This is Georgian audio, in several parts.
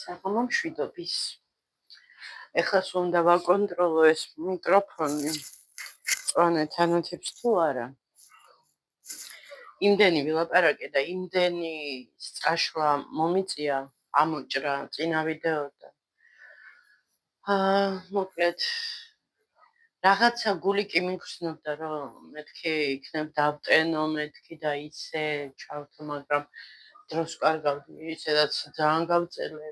საღამო მშვიდობის. ეხლა სულ უნდა ვაკონტროლო ეს მიკროფონი. წვანე თანათებს თუ არა. იმდენი ვილაპარაკე და იმდენი წაშლა მომიწია, ამოჭრა წინა ვიდეოდან. მოკლედ რაღაცა გული კი მიგხსნობდა, რომ მეთქი იქნებ დავტენო, მეთქი და ისე ჩავთო, მაგრამ დროს კარგავდი, ისედაც ძალიან გავწერე.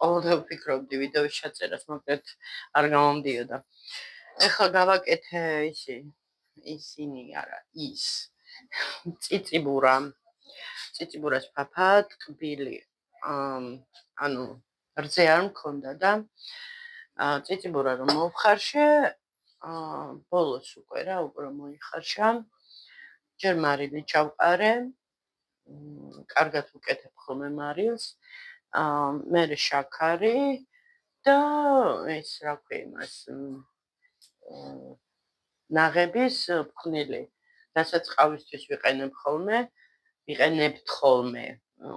ყოველდღე ვფიქრობდი ვიდეოს ჩაწერას, მოკლედ არ გამომდიოდა. ეხლა გავაკეთე ისინი არა, ის ციციბურას ფაფა, ტკბილი, ანუ რძე არ მქონდა და ციციბურა რომ მოვხარშე, ბოლოს უკვე რომ მოიხარშა, ჯერ მარილი ჩავყარე, კარგად ვუკეთებ ხოლმე მარილს, მერე შაქარი და ეს რა ქვია იმას ნაღების ფხვნილი, რასაც ყავისთვის ვიყენებთ ხოლმე,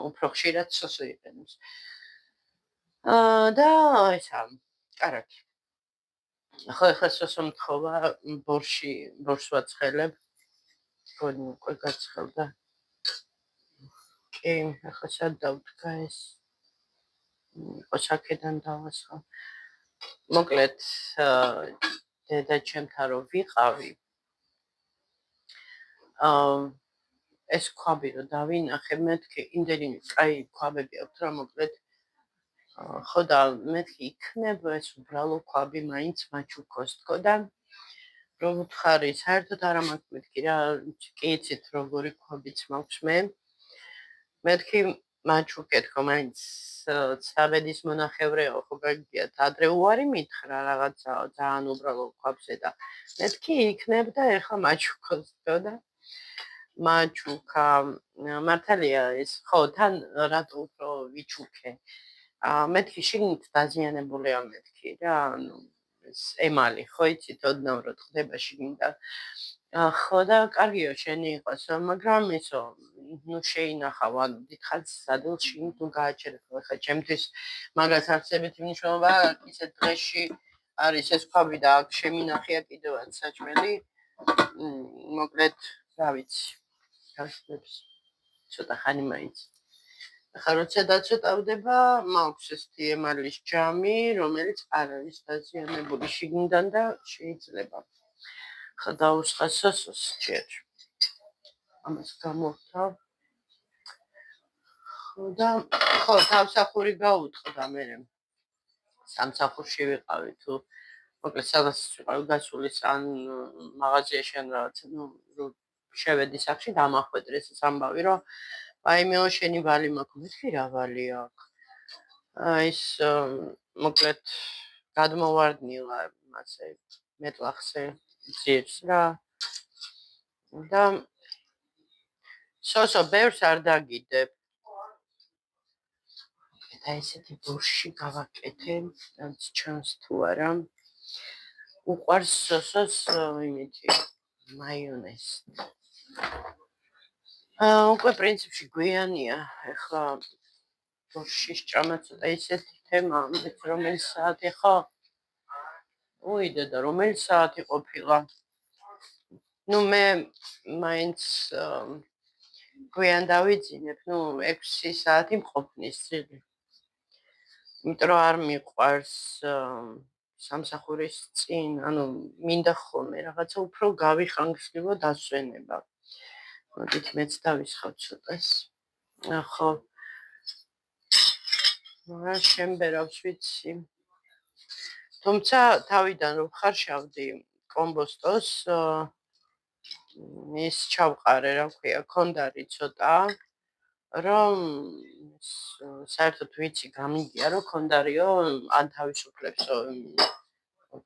უფრო ხშირად სოსო იყენებს. და ესა, კარგი. ახლა სოსო მთხოვა, ბორშს ვაცხელებ. გონი უკვე გაცხელდა. კი, ახლა სად დავდგა ეს? ოჩაკედან დავასხა. მოკლედ, დედა ჩემთან რომ ვიყავი, ეს ქვაბი რომ დავინახე, მეთქი იმდენი კაი ქვაბები აქვს, რომ მოკლედ ხო და მეთქი იქნება ეს უბრალო ქვაბი მაინც მაჩუქოს თქო და რომ ვთხარი, საერთოდ არ მაქვს მეთქი რა, კი იცით როგორი ქვაბიც მაქვს მე. მეთქი მაჩუქე თქო მაინც საბედის მონახევრეო, ხო გაგიგიათ, ადრე უარი მითხრა რაღაცა ძალიან უბრალო ქვაბზე და მეთქი იქნებ და ეხლა მაჩუქოს თქო და მაჩუქა. მართალია ეს, ხო, თან რატო უფრო ვიჩუქე. მეთქი შიგნით დაზიანებულია მეთქი რა, ანუ ეს ემალი, ხო იცით, ოდნავ რო ხდება შიგნიდან. ხო და კარგიო შენი იყოს, მაგრამ ესო, შეინახავ, ანუ დიდხანს სადილში თუ გააჩერე, ხა ჩემთვის მაგას არსებითი მნიშვნელობა ისეთ დღეში არის ეს ქვაბი და აქ შემინახია კიდევაც საჭმელი. მოკლედ, რა ვიცი, გასწრებს ცოტა ხანი მაინც. ახლა როცა დაწოტავდება, მაქვს ესეთი ემალის ჯამი, რომელიც არ არის დაზიანებული შიგნიდან და შეიძლება ხა დაუსხა სოსოს ჯერ. ამას გამოვთავ. ხო, თავსახური გაუტყდა მერე. სამსახურში ვიყავი თუ მოკლედ სადაც ვიყავი გასული ან მაღაზიაში ან რაღაცა, შევედი სახში დამახვედრეს ეს ამბავი, რომ აიმეო შენი ვალი მაქვს, მეთქი რა ვალი აქვს. ეს მოკლედ გადმოვარდნილა მასე მეტლახზე ძირს რა. და სოსო ბევრს არ დაგიდებ. და ესეთი ბორში გავაკეთე, რაც ჩანს თუ არა. უყვარს სოსოს იმითი მაიონეზი. უკვე პრინციპში გვიანია, ეხლა ბორშის ჭამა ცოტა ისეთი თემა, რომელი საათი ხო? უი დედა, რომელი საათი ყოფილა? მე მაინც გვიან დავიძინებ, 6 საათი მყოფნის წილი. იმიტომ რომ არ მიყვარს სამსახურის წინ, ანუ მინდა ხოლმე რაღაცა უფრო გავიხანგრძლივო დასვენება. მოდით მეც დავისხავ ცოტას. ხო. რა შემბერავს ვიცი. თუმცა თავიდან რომ ხარშავდი კომბოსტოს, ის ჩავყარე, რა ქვია, ქონდარი ცოტა, რომ საერთოდ ვიცი გამიგია, რომ ქონდარიო ან თავისუფლებსო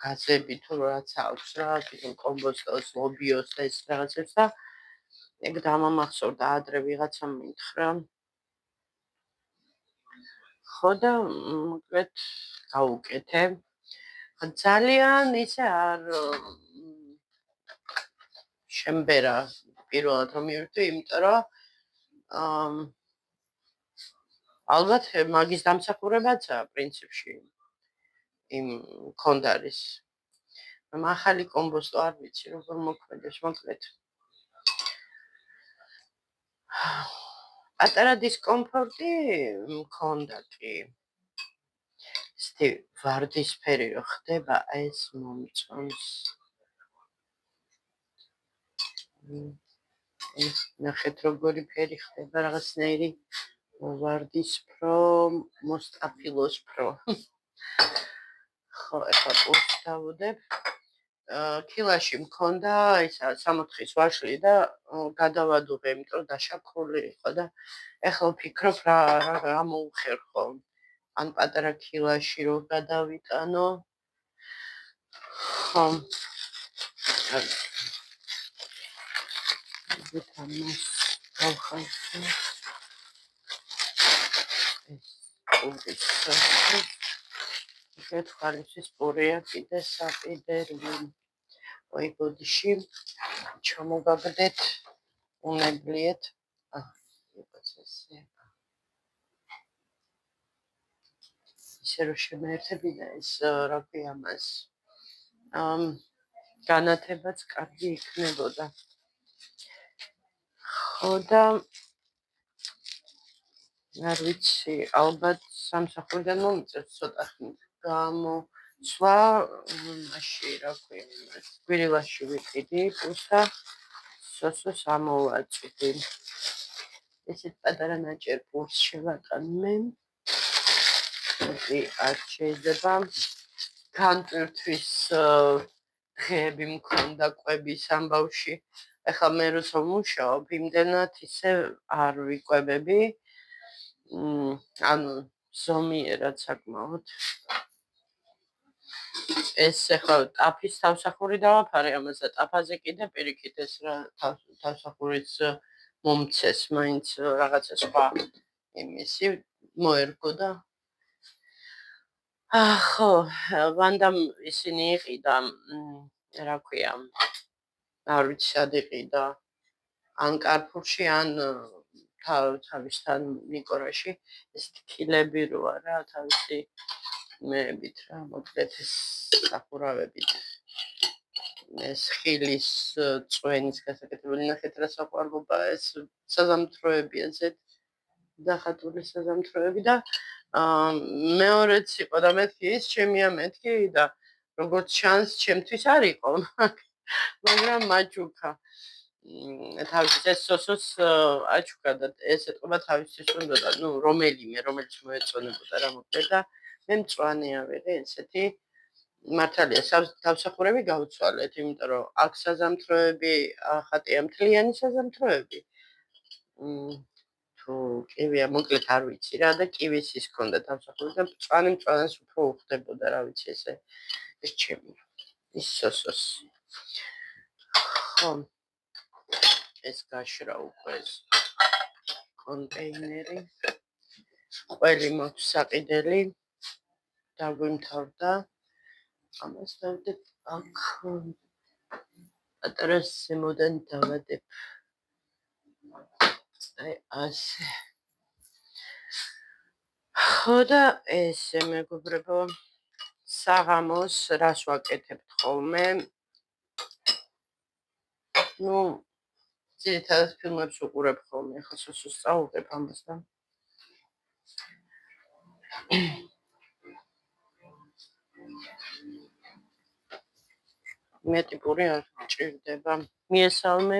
გაზები თუ რაც აქვს რა, კომბოსტოს, ლობიოს და ეს რაღაცებს და ეგ დამამახსოვრდა ადრე ვიღაცამ მითხრა. ხო და მოკლედ გავუკეთე. ძალიან ისე არ შემბერა პირველად რომ მივხვდი, იმიტომ რომ ალბათ მაგის დამსახურებაცაა პრინციპში იმ ქონდარის. ახალი კომბოსტო არ ვიცი როგორ მოქმედებს, მოკლედ. პატარა დისკომფორტი მქონდა კი. ვარდისფერი რო ხდება, ეს მომწონს. ნახეთ როგორი ფერი ხდება, რაღაცნაირი ვარდისფრო, მოსტაფილოსფრო. ხო, ეხლა პულსს დავუდებ. ქილაში მქონდა ისა 64-ის ვაშლი და გადავადუღე, იმიტომ რომ დაშაქრული იყო და ეხლა ვფიქრობ რა გამოუხერხო. ან პატარა ქილაში რო გადავიტანო. ხო. ამას გავხარჯო. ეს პურის შეთვალისის პურია კიდე საყიდელი. ой, ბოდიში ჩამოგაგდეთ, უნებლიეთ. იყოს ესე. ისე რომ შემეერთებინა ეს რა ქვია მას. განათებაც კარგი იქნებოდა. ხო და არ ვიცი, ალბათ სამსახურიდან მომიწევს ცოტა ხნით გამოცვა, მაშინ რა ქვია იმას, გვირილაში ვიყიდი და სოსოს ამოვაწვდი. ესეთ პატარა ნაჭერ პურს შევატან მე. არ შეიძლება განტვირთვის დღეები მქონდა კვების ამბავში. ეხლა მე როცა ვმუშაობ, იმდენად ისე არ ვიკვებები. ანუ ზომიერად საკმაოდ. ეს ეხლა ტაფის თავსახური დავაფარე, ამასაც ტაფაზე კიდე პირიქით ეს რა თავსახურიც მომცეს, მაინც რაღაცა სხვა იმისი მოერგო და ხო, ვანდამ ისინი იყიდა, რა ქვია, არ ვიცი სად იყიდა, ან კარფურში, ან თავისთან ნიკორაში, ესეთი ქილები როა რა, თავისი მეებით რა, მოკლედ ეს სახურავებით. ეს ხილის წვენის გასაკეთებელი, ნახეთ რა საყვარლობა, ეს საზამთროებია, ზედ დახატული საზამთროები და მეორეც იყო და მეთქი ის ჩემია მეთქი და როგორც ჩანს ჩემთვის არ იყო, მაგრამ მაჩუქა. თავის ეს სოსოს აჩუქა და ეს ეთყობა თავისთვის უნდა, ნუ რომელიც მოეწონებოდა რა მოკლედ და მე მწვანეა ვიღე ესეთი. მართალია თავსახურები გავცვალეთ, იმიტომ რომ აქ საზამთროები ახატია მთლიანი საზამთროები. თუ კივია მოკლედ არ ვიცი რა და კივის ის ქონდა თავსახური და მწვანეს უფრო უხდებოდა რა ვიცი ესე ეს ჩემი ის სოსოს. ხო ეს გაშრა უკვე ეს კონტეინერი ყველი მაქვს საყიდელი დაგვიმთავრდა ამას დავდებ აქ პატარა ზემოდან დავადებ აი ასე. ხო და ესე მეგობრებო საღამოს რას ვაკეთებთ ხოლმე? ნუ ძირითადად ფილმებს ვუყურებ ხოლმე, ახლა სოსოს სწავლობ ამასთან. მეტი პური არ ჭირდება. მიესალმე.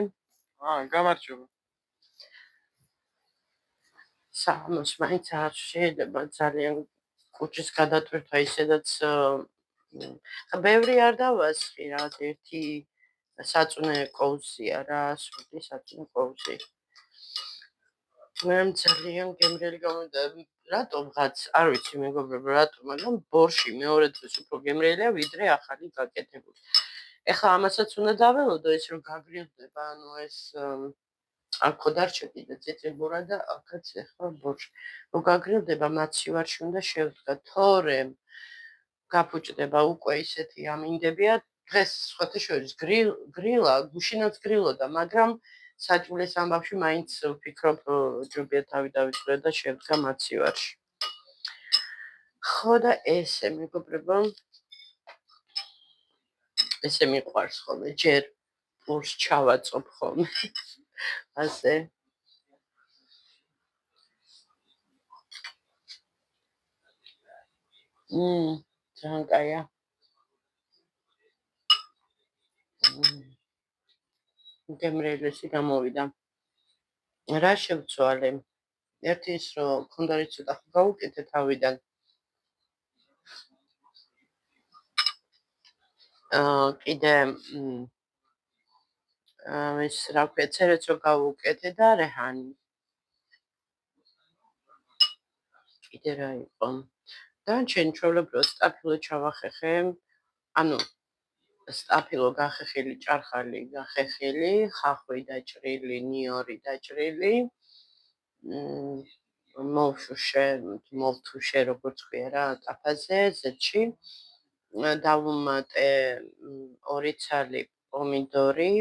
გამარჯობა. საღამოს მაინც არ შეიძლება ძალიან კუჭის გადატვირთვა ისედაც ბევრი არ დავასხი რა, ერთი საწუნე კოვზია რა, სრული საწუნე კოვზი. მე ძალიან გემრიელი გამოდა, რატომღაც არ ვიცი მეგობრებო რატომ, მაგრამ ბორში მეორე დღეს უფრო გემრიელია ვიდრე ახალი გაკეთებული. ეხლა ამასაც უნდა დაველოდო ეს რომ გაგრილდება, ანუ ეს აქ ხო დარჩები და წიწიბურა და აქაც ეხლა ბორში. რომ გაგრილდება მაცივარში უნდა შევდგა, თორემ გაფუჭდება უკვე ისეთი ამინდებია დღეს სხვათა შორის გრილა, გუშინაც გრილოდა, მაგრამ საჭმლის ამბავში მაინც ვფიქრობ ჯობია თავი დავიწყე და შევდგა მაცივარში. ხო და ესე მეგობრებო, ესე მიყვარს ხოლმე, ჯერ პურს ჩავაწობ ხოლმე. ასე ძალიან კაია. გემრიელესი გამოვიდა. რა შევცვალე? ერთი ის რომ ქონდა რიცი ცოტა გავუკეთე თავიდან. კიდე ის რა ქვია, ცერეც რომ გავუკეთე და რეჰანი. კიდე რა იყო? დანარჩენი ჩვეულებრივად სტაფილო ჩავახეხე. ანუ სტაფილო გახეხილი, ჭარხალი გახეხილი, ხახვი დაჭრილი, ნიორი დაჭრილი. მოვთუშე როგორც ქვია რა ტაფაზე, ზეთში. დავუმატე 2 ცალი პომიდორი,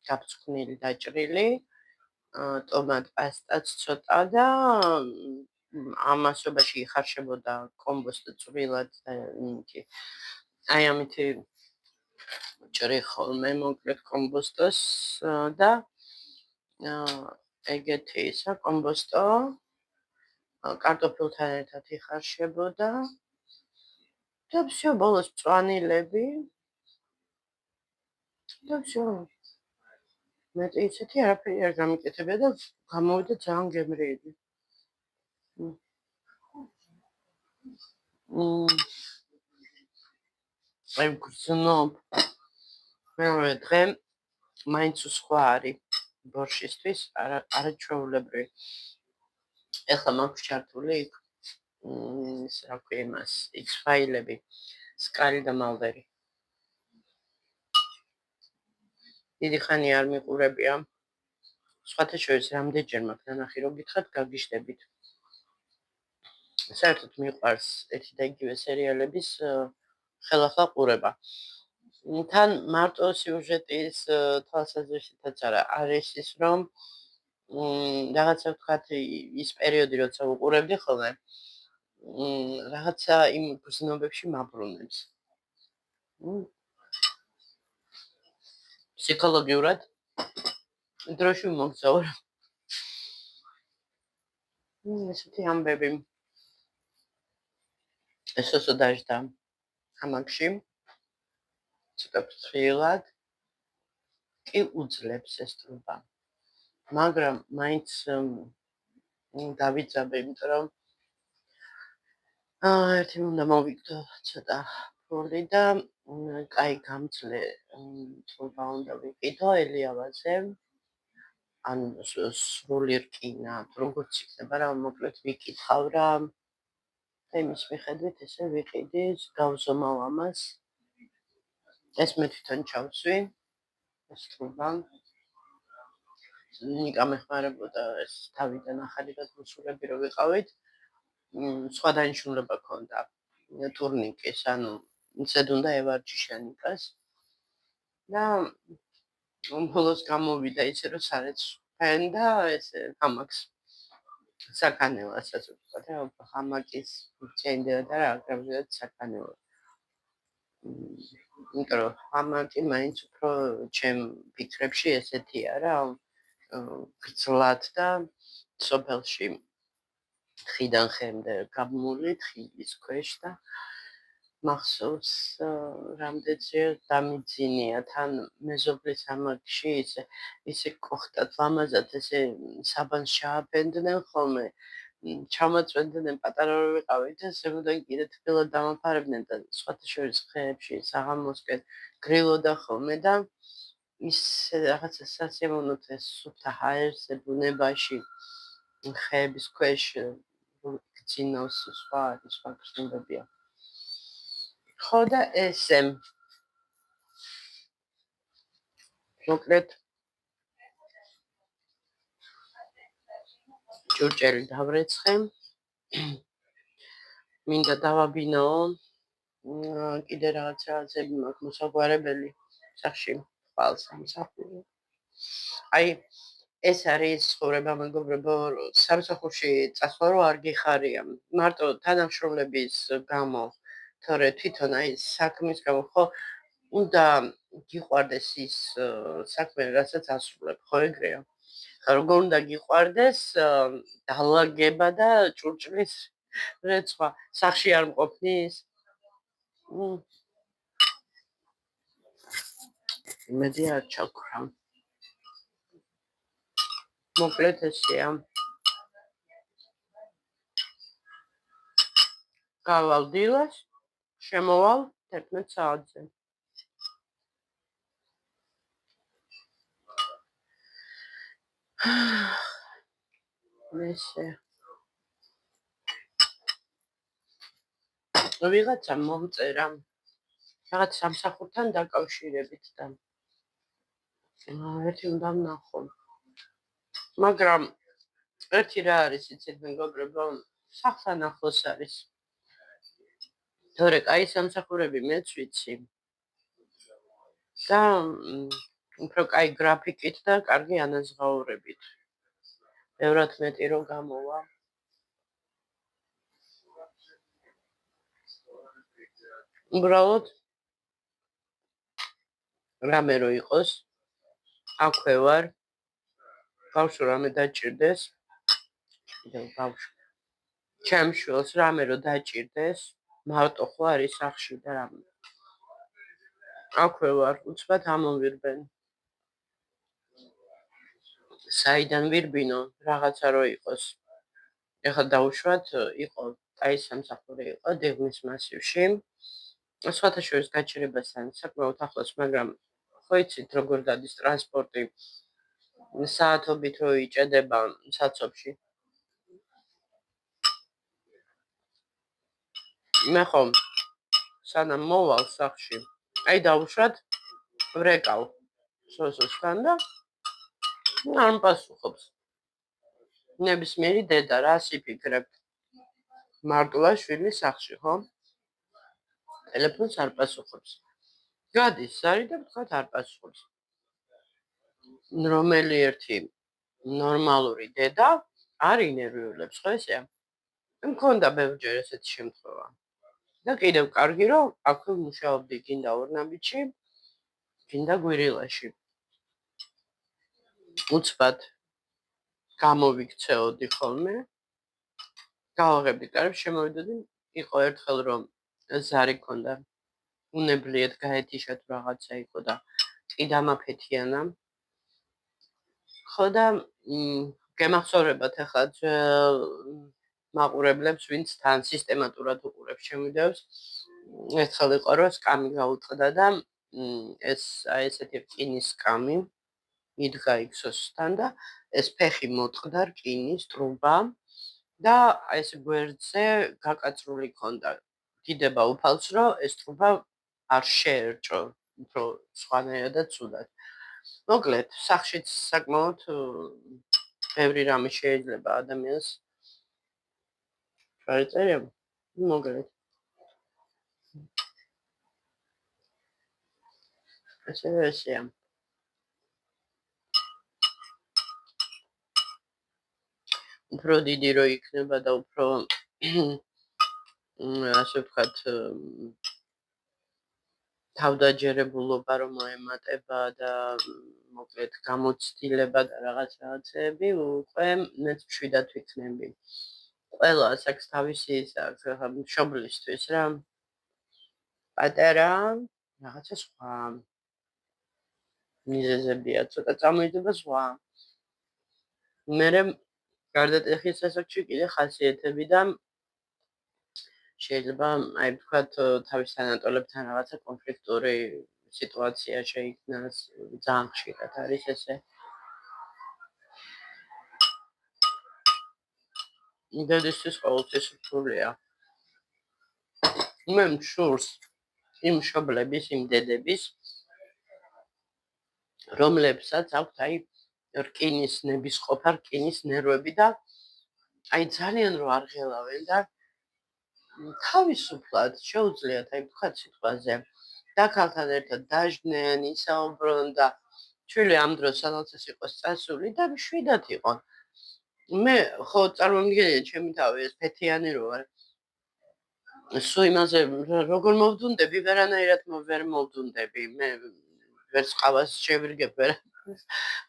გაბწკვნილი დაჭრილი, ტომატ პასტაც ცოტა და ამასობაში იხარშებოდა კომბოსტო წვრილად და იმითი. აი ამითი ჭრი ხოლმე მოკლედ კომბოსტოს და ეგეთი ისა კომბოსტო კარტოფილთან ერთად იხარშებოდა და всё, ბოლოს მწვანილები და всё. მეტი ისეთი არაფერი არ გამიკეთებია და გამოვიდა ძალიან გემრიელი. აი გრძნობ. მეორე დღე მაინც სხვა არის ბორშისთვის, არაჩვეულებრივი. ეხლა მაქვს ჩართული იქ ის რა ქვია იმას, X ფაილები, სკალი და მალვერი. დიდი ხანი არ მიყურებია. სხვათა შორის რამდენჯერ მაქვს ნანახი რომ გითხრათ, გაგიშდებით. საერთოდ მიყვარს ერთი და იგივე სერიალების ხელახლა ყურება. თან მარტო სიუჟეტის თვალსაზრისითაც არის ის რომ რაღაცა ვთქვათ ის პერიოდი როცა უყურებდი ხოლმე რაღაცა იმ გრძნობებში მაბრუნებს. ფსიქოლოგიურად დროში მოგზაურობ. ესეთი ამბები. ესოსო დაждდა ამაკში. ცოტა ფრთხილად კი უძლებს ეს ტრუბა. მაგრამ მაინც დავიძაბე, იმიტომ რომ ერთი უნდა მოვიგდო ცოტა ფული და კაი გამძლე ტრუბა უნდა ვიყიდო ელიავაზე. ან სრული რკინა, როგორც იქნება რა, მოკლედ ვიკითხავ რა. და იმის მიხედვით ესე ვიყიდი, გავზომავ ამას. ეს მე თვითონ ჩავსვი. ეს ტრუბა. ნიკა მეხმარებოდა ეს თავიდან ახალი გადმოსულები რო ვიყავით. სხვა დანიშნულება ქონდა ტურნიკეს, ანუ ისედ უნდა ევარჯიშა ნიკას. და ბოლოს გამოვიდა ისე რომ სარეცხვენ და ესე ამაკს საკანელასაც ვთქვა და ხამაკის ჩენდა და რა გაგზავნა საკანელა. იმიტომ რომ ხამაკი მაინც უფრო ჩემ ფიქრებში ესეთია რა, გძლად და სოფელში ხიდან ხემდე გამული ხილის ქვეშ და მახსოვს რამდენჯერ დამიძინია თან მეზობლის ამაკში ისე კოხტად ლამაზად ესე საბანს ჩააბენდნენ ხოლმე ჩამაწვენდნენ პატარა რო ვიყავით და ზემოდან კიდე თბილად დამაფარებდნენ და სხვათა შორის ხეებში საღამოსკენ გრილოდა ხოლმე და ის რაღაცა სასიამოვნოდ ეს სუფთა ჰაერზე ბუნებაში ხეების ქვეშ გძინავს სხვა გრძნობებია. ხო და ესე მოკლედ ჭურჭელი დავრეცხე. მინდა დავაბინაო კიდე რაღაცები მაქვს მოსაგვარებელი სახში ხვალ სამსახური. აი ეს არის ცხოვრება, მეგობრებო, სამსახურში წასვლა რო არ გიხარია. მარტო თანამშრომლების გამო, თორე თვითონ აი საქმის გამო ხო უნდა გიყვარდეს ის საქმე, რასაც ასრულებ, ხო ეგრეა? როგორ უნდა გიყვარდეს დალაგება და ჭურჭლის რეცვა, სახში არ მყოფნის? იმედი არ ჩაქრა. მოკლედ ესეა. გავალ დილას, შემოვალ 11 საათზე. ესე. ვიღაცა მომწერა რაღაც სამსახურთან დაკავშირებით და ერთი უნდა ვნახო. მაგრამ ერთი რა არის იცით მეგობრებო, სახლთან ახლოს არის. თორე კაი სამსახურები მეც ვიცი. და უფრო კაი გრაფიკით და კარგი ანაზღაურებით. ბევრად მეტი რო გამოვა. უბრალოდ რამე რო იყოს, აქვე ვარ. ბავშვს რამე დაჭირდეს. ბავშვ. ჩემ შვილს რამე რო დაჭირდეს, მარტო ხო არის სახში და რამე. აქვე ვარ, უცბად ამოვირბენ. საიდან ვირბინო, რაღაცა რო იყოს. ეხლა დავუშვათ, იყო კაი სამსახური იყო დიღმის მასივში. სხვათა შორის გაჩერებასთან საკმაოდ ახლოს, მაგრამ ხო იცით როგორ დადის ტრანსპორტი საათობით რო იჭედება საცობში. მე ხომ სანამ მოვალ სახში, აი დავუშვათ ვრეკავ სოსოსთან და არ მპასუხობს. ნებისმიერი დედა რას იფიქრებ? მარტოა შვილი სახში, ხო? ტელეფონს არ პასუხობს. გადის ზარი და ვთქვათ არ პასუხობს. რომელი ერთი ნორმალური დედა არ ინერვიულებს, ხო ესეა? მქონდა ბევრჯერ ესეთი შემთხვევა. და კიდევ კარგი რომ აქვე მუშაობდი გინდა ორნაბიჯში, გინდა გვირილაში. უცბად გამოვიქცეოდი ხოლმე. გავაღებდი კარებს, შემოვიდოდი, იყო ერთხელ რომ ზარი ქონდა. უნებლიეთ გაეთიშა თუ რაღაცა იყო და ყიდამაფეთიანა. ხო და გემახსოვრებათ ახლა მაყურებლებს, ვინც თან სისტემატურად უყურებს შემიდევს. ერთხელ იყო რომ სკამი გაუტყდა და ეს აი ესეთი რკინის სკამი იდგა იქსოსთან და ეს ფეხი მოტყდა რკინის ტრუბა და აი ეს გვერდზე გაკაწრული ქონდა. დიდება უფალს რომ ეს ტრუბა არ შეერჭო, უფრო სხვანაირად ცუდად. მოკლედ, სახშიც საკმაოდ ბევრი რამე შეიძლება ადამიანს ჩაეწერია. მოკლედ. ესეა. უფრო დიდი რო იქნება და უფრო ასე ვთქვათ თავდაჯერებულობა რომ მოემატება და მოკლედ გამოცდილება და რაღაცეები უკვე მეც მშვიდად ვიქნები. ყველა საქმეს თავისი მშობლისთვის რა. პატარა რაღაცა სხვა მიზეზებია, ცოტა წამოიდება სხვა. მერე გარდატეხის ასაკში კიდე ხასიათები და შეიძლება აი ვთქვათ თავის თანატოლებთან რაღაცა კონფლიქტური სიტუაცია შეიქმნას, ძალიან ხშირად არის ესე. დედისთვის ყოველთვის რთულია. მე მშურს იმ მშობლების, იმ დედების, რომლებსაც აქვთ აი რკინის ნებისყოფა, რკინის ნერვები და აი ძალიან რო არ ღელავენ და თავისუფლად შეუძლიათ აი ვთქვათ სიტყვაზე და ქალთან ერთად დაждდნენ, ისაუბრონ და ჩვილი ამ დროს სადაც ეს იყოს წასული და შვიდად იყო. მე ხო წარმომიდგენია ჩემი თავი ეს ფეთიანი რო ვარ. სულ იმაზე როგორ მოვდუნდები, ვერანაირად ვერ მოვდუნდები. მე ვერც ყავას შევირგებ, ვერაფერს.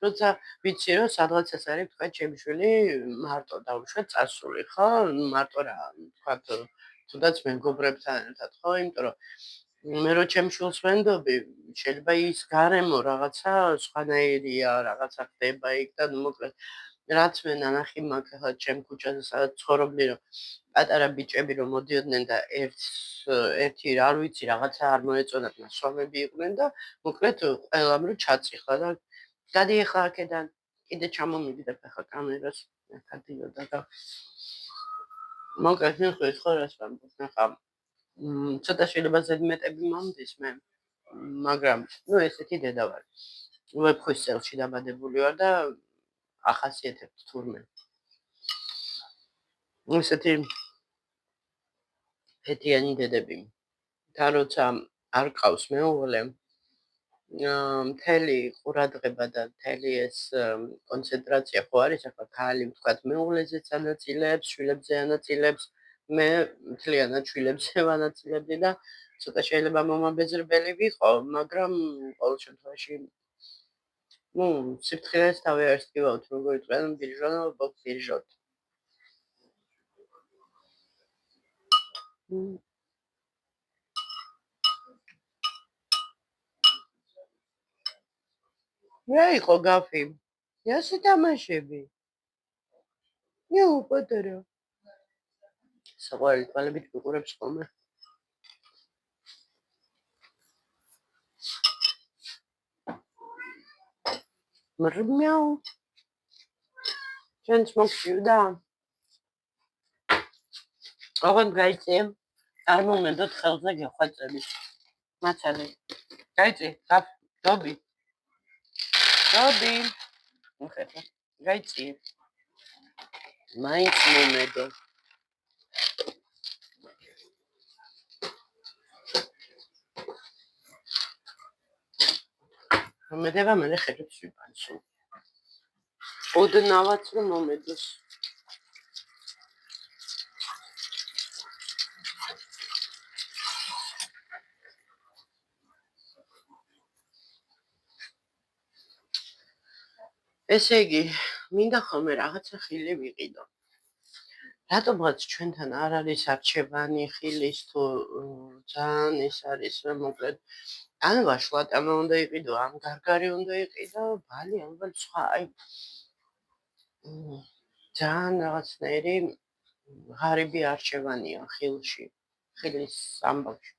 როცა ვიცი რომ სადღაც ეს არის, თქვა ჩემი შვილი მარტო დავუშვა წასული, ხო? მარტო რა, თქვა თუნდაც მეგობრებთან ერთად, ხო? იმიტომ რომ მე რო ჩემ შვილს ვენდობი, შეიძლება ის გარემო რაღაცა სხვანაირია, რაღაცა ხდება იქ და ნუ მოკლედ რაც მე ნანახი მაქვს ახლა ჩემ ქუჩაზე სადაც ცხოვრობდი, რომ პატარა ბიჭები რომ მოდიოდნენ და ერთი არ ვიცი რაღაცა არ მოეწონათ ნასვამები იყვნენ და მოკლედ ყველამ რო ჩაწიხლა და გადი ახლა აქედან კიდე ჩამომიგდებ ახლა კამერას ახადიოდა და მოკლედ მიხვის ხო რას ვამბობ ახლა ცოტა შეიძლება ზედმეტები მომდის მე მაგრამ ნუ ესეთი დედა ვარ ვეფხვის წელში დაბადებული ვარ და ახასიათებთ თურმე ესეთი ფეთიანი დედები და როცა არ ყავს მეუღლე მთელი ყურადღება და მთელი ეს კონცენტრაცია ხო არის ახლა ქალი ვთქვათ მეუღლეზეც ანაწილებს, შვილებზე ანაწილებს, მე მთლიანად შვილებზე ვანაწილებდი და ცოტა შეიძლება მომაბეზრებელი ვიყო, მაგრამ ყოველ შემთხვევაში ну, სიფრთხილეს თავი არ სკივავთ, როგორ იყვნენ ბირჟონო, ბირჟოთ. რა იყო გაფი? ასე თამაშები? იუ, პატარა. საყვარელი თვალებით ვიყურებს ხოლმე. მრმიაუ. ჩვენც მოგწივდა? ოღონდ გაიწე. არ მომედოთ ხელზე გეხვეწები. მაცალე. გაიწე, დობი. დობი. უხერხა. გაიწე. მაინც მომედო. მომედება მე ხელებს ვიბანცო. ოდნავაც რომ მომედოს. ესე იგი, მინდა ხოლმე რაღაცა ხილი ვიყიდო. რატომღაც ჩვენთან არ არის არჩევანი ხილის თუ ძალიან ეს არის რომ მოკლედ ან ვაშლატამა უნდა იყიდო, ან გარგარი უნდა იყიდო, ბალი ალბათ სხვა აი ძალიან რაღაცნაირი ღარიბი არჩევანია ხილში, ხილის ამბავში.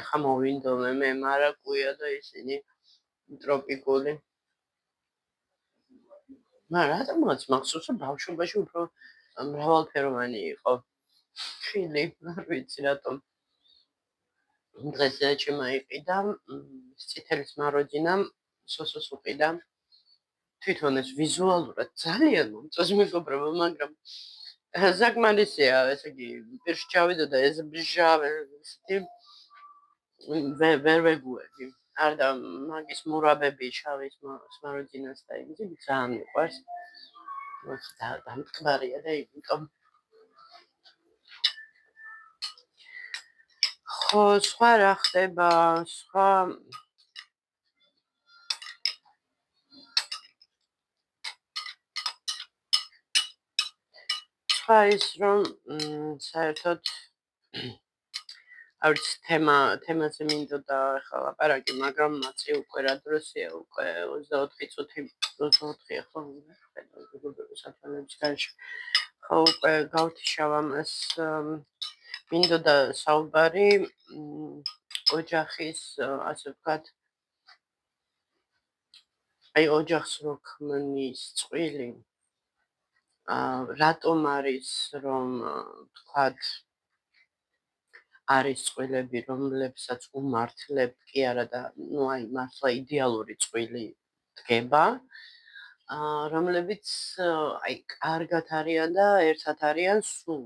ახლა მოვინდომე მე მარაკუია და ისინი ტროპიკული. მაგრამ რატომღაც მახსოვს რომ ბავშვობაში უფრო მრავალფეროვანი იყო ხილი, არ ვიცი რატომ. დღეს ჩემმა იყიდა წითელის მაროჯინა სოსოს უყიდა თვითონ ეს ვიზუალურად ძალიან მომწონს მეგობრებო მაგრამ საკმარისია ესე იგი პირში ჩავიდო და ეს ბჟა ვერ ვეგუები არ და მაგის მურაბები შავის მაროჯინას და იმის ძალიან მიყვარს და დამტკბარია და იმიტომ ხო სხვა რა ხდება სხვა ის რომ საერთოდ არც თემაზე მინდოდა ახლა ლაპარაკი, მაგრამ მაწი უკვე რა დროსია, უკვე 24 წუთი 24-ია ხო? სათვალების გარშე. ხო, უკვე გავთიშავ ამას მინდოდა საუბარი ოჯახის, ასე ვთქვათ, აი ოჯახს რო ქმნის წყვილი, რატომ არის რომ ვთქვათ არის წყვილები, რომლებსაც უმართლებთ კი არა და ნუ აი მართლა იდეალური წყვილი დგება, რომლებიც აი კარგად არიან და ერთად არიან სულ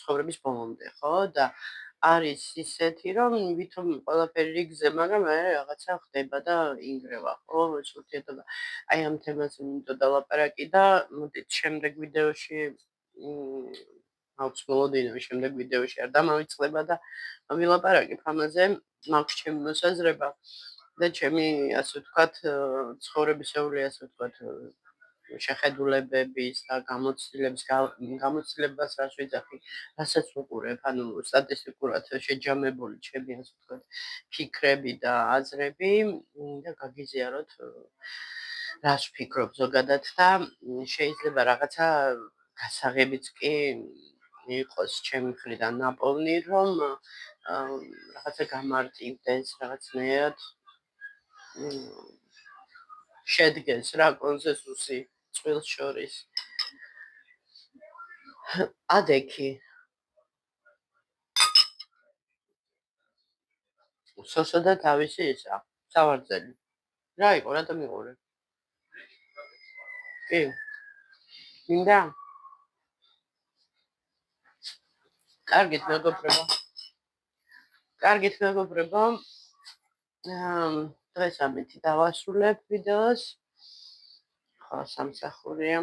ცხოვრების ბოლომდე, ხო? და არის ისეთი, რომ ვითომ ყველაფერი რიგზე, მაგრამ მე რაღაცა ხდება და ინგრევა, ხო, ეს ურთიერთობა. აი ამ თემაზე მინდოდა ლაპარაკი და მოდით შემდეგ ვიდეოში აქვს მოლოდინები შემდეგ ვიდეოში არ დამავიწყდება და ვილაპარაკებ ამაზე, მაქვს ჩემი მოსაზრება და ჩემი, ასე ვთქვათ, ცხოვრებისეული, ასე ვთქვათ, შეხედულებების და გამოცდილებას რას ვიძახი, რასაც ვუყურებ, ანუ სტატისტიკურად შეჯამებული ჩემი, ასე ვთქვათ, ფიქრები და აზრები და გაგიზიაროთ რას ვფიქრობ ზოგადად და შეიძლება რაღაცა გასაღებიც კი იყოს ჩემი მხრიდან ნაპოვნი, რომ რაღაცა გამარტივდეს, რაღაცნაირად შედგეს რა კონსენსუსი წყვილს შორის. ადექი სოსო და თავისი ისა სავარძელი. რა იყო, რა დამიყურე? კი. მინდა? კარგით მეგობრებო. კარგით მეგობრებო. დღეს ამით დავასრულებ ვიდეოს. ხო, სამსახურია.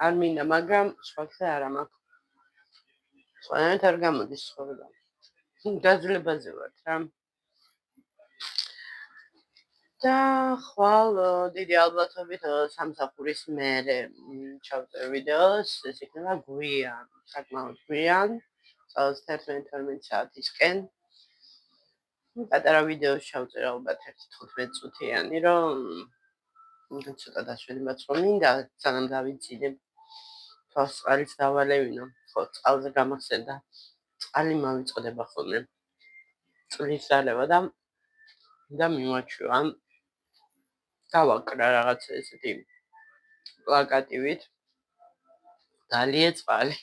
არ მინდა, მაგრამ სხვა ხე არა მაქვს. სხვანაირად არ გამოდის ცხოვრება. გაძლებაზე ვართ რა. და ხვალ დიდი ალბათობით სამსახურის მერე ჩავწერ ვიდეოს, ეს იქნება გვიან, საკმაოდ გვიან, 11-12 საათისკენ. პატარა ვიდეოს ჩავწერ ალბათ 15 წუთიანი, რომ ცოტა დაშვებაც რომ მინდა, სანამ დავიძინებ, თვალს წყალიც დავალევინო, ხო, წყალზე გამახსენდა, წყალი მავიწყდება ხოლმე, წყლის დალევა და მიმაჩვია, დავაკრა რაღაცა ესეთი პლაკატივით, დალიე წყალი.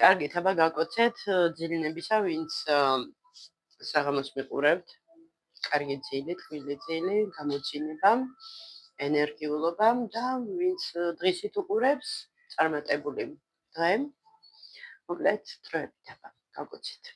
კარგით, აბა გაკოცეთ ძილინებისა, ვინც საღამოს მიყურებთ, კარგი ძილი, თბილი ძილი, გამოძინება, ენერგიულობა და ვინც დღისით უყურებს, წარმატებული დღე. მოკლედ, დროებით აბა, გაკოცეთ.